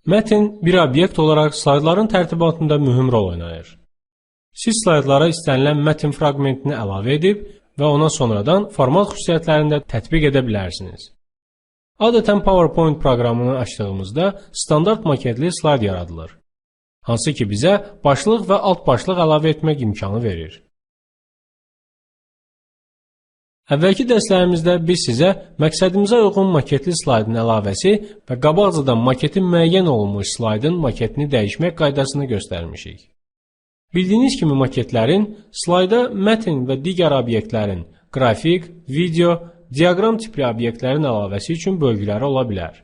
Mətn bir obyekt olaraq slaydların tərtibatında mühüm rol oynayır. Siz slaydlara istənilən mətn fraqmentini əlavə edib və ona sonradan format xüsusiyyətlərində tətbiq edə bilərsiniz. Adətən PowerPoint proqramını açdığımızda standart maketli slayd yaradılır, hansı ki bizə başlıq və alt başlıq əlavə etmək imkanı verir. Əvvəlki dərslərimizdə biz sizə məqsədimizə uyğun maketli slaydın əlavəsi və qabaqcadan maketin müəyyən olunmuş slaydın maketini dəyişmək qaydasını göstərmişik. Bildiyiniz kimi maketlərin slayda mətn və digər obyektlərin qrafik, video, diaqram tipli obyektlərin əlavəsi üçün bölgüləri ola bilər.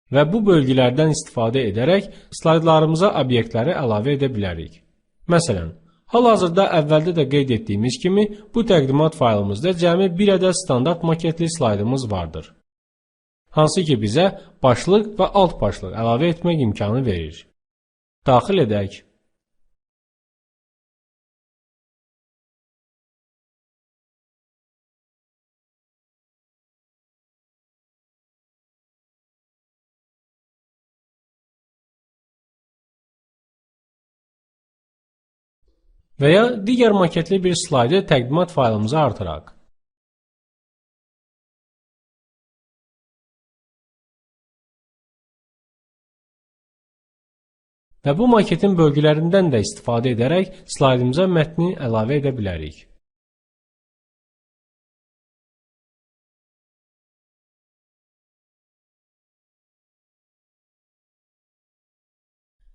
Və bu bölgülərdən istifadə edərək slaydlarımıza obyektləri əlavə edə bilərik. Məsələn, hal-hazırda əvvəldə də qeyd etdiyimiz kimi, bu təqdimat faylımızda cəmi bir ədəd standart maketli slaydımız vardır. Hansı ki bizə başlıq və alt başlıq əlavə etmək imkanı verir. Daxil edək. Və ya digər maketli bir slaydı təqdimat faylımıza artıraq. Və bu maketin bölgülərindən də istifadə edərək slaydımıza mətni əlavə edə bilərik.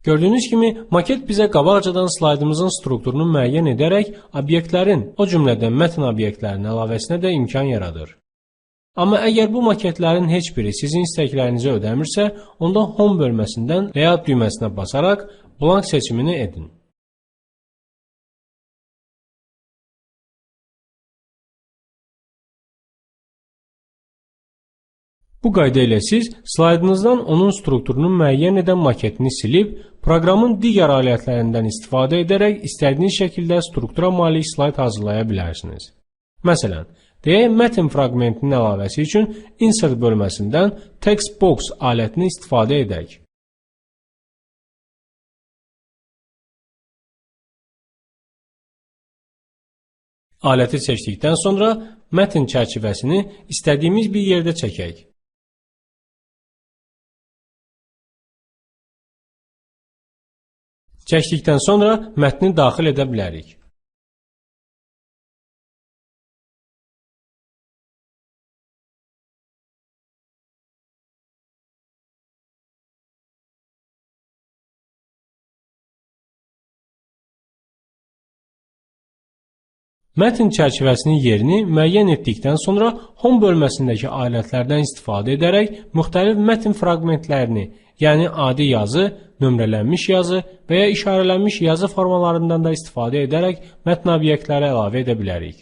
Gördüyünüz kimi, maket bizə qabaqcadan slaydımızın strukturunu müəyyən edərək obyektlərin, o cümlədən mətn obyektlərinin əlavəsinə də imkan yaradır. Amma əgər bu maketlərin heç biri sizin istəklərinizi ödəmirsə, onda Home bölməsindən Layout düyməsinə basaraq blank seçimini edin. Bu qayda ilə siz slaydınızdan onun strukturunu müəyyən edən maketini silib, proqramın digər alətlərindən istifadə edərək istədiyiniz şəkildə struktura malik slayd hazırlaya bilərsiniz. Məsələn, deyək mətn fraqmentinin əlavəsi üçün Insert bölməsindən Text Box alətini istifadə edək. Aləti seçdikdən sonra mətn çərçivəsini istədiyimiz bir yerdə çəkək. Çəkdikdən sonra mətni daxil edə bilərik. Mətn çərçivəsinin yerini müəyyən etdikdən sonra Home bölməsindəki alətlərdən istifadə edərək müxtəlif mətn fraqmentlərini, yəni adi yazı, nömrələnmiş yazı və ya işarələnmiş yazı formalarından da istifadə edərək mətn obyektləri əlavə edə bilərik.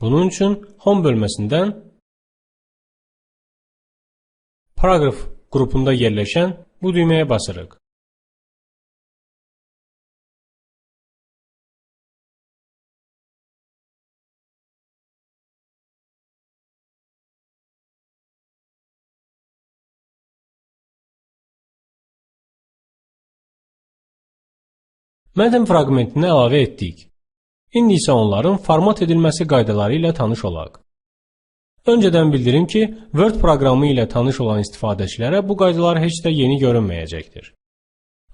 Bunun üçün Home bölməsindən Paragraf qrupunda yerləşən bu düyməyə basırıq. Mətn fraqmentini əlavə etdik. İndi isə onların format edilməsi qaydaları ilə tanış olaq. Öncədən bildirim ki, Word proqramı ilə tanış olan istifadəçilərə bu qaydalar heç də yeni görünməyəcəkdir.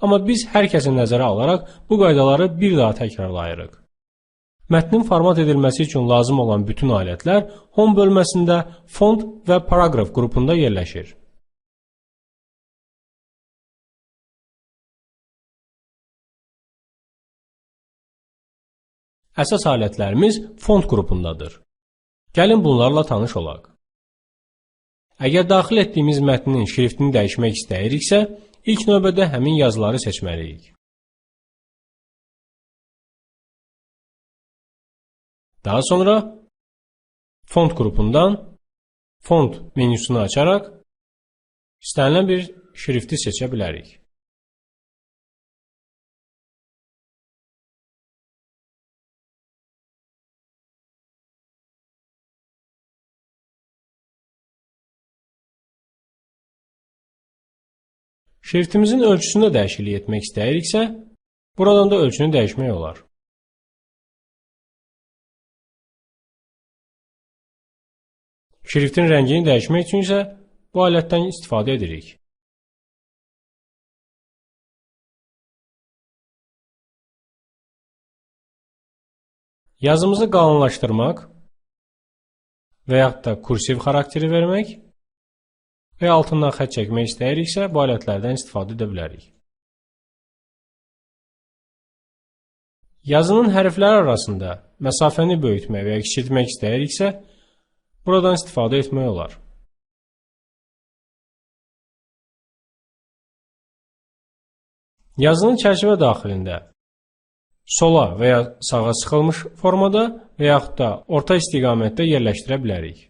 Amma biz hər kəsi nəzərə alaraq bu qaydaları bir daha təkrarlayırıq. Mətnin format edilməsi üçün lazım olan bütün alətlər Home bölməsində Font və Paragraf qrupunda yerləşir. Əsas alətlərimiz font qrupundadır. Gəlin bunlarla tanış olaq. Əgər daxil etdiyimiz mətnin şriftini dəyişmək istəyiriksə, ilk növbədə həmin yazıları seçməliyik. Daha sonra font qrupundan font menüsünü açaraq istənilən bir şrifti seçə bilərik. Şriftimizin ölçüsündə dəyişiklik etmək istəyiriksə, buradan da ölçünü dəyişmək olar. Şriftin rəngini dəyişmək üçün isə bu alətdən istifadə edirik. Yazımızı qalınlaşdırmaq və yaxud da kursiv xarakteri vermək və altından xətt çəkmək istəyiriksə, bu alətlərdən istifadə edə bilərik. Yazının hərflər arasında məsafəni böyütmək və ya kiçiltmək istəyiriksə, buradan istifadə etmək olar. Yazının çərçivə daxilində sola və ya sağa sıxılmış formada və yaxud da orta istiqamətdə yerləşdirə bilərik.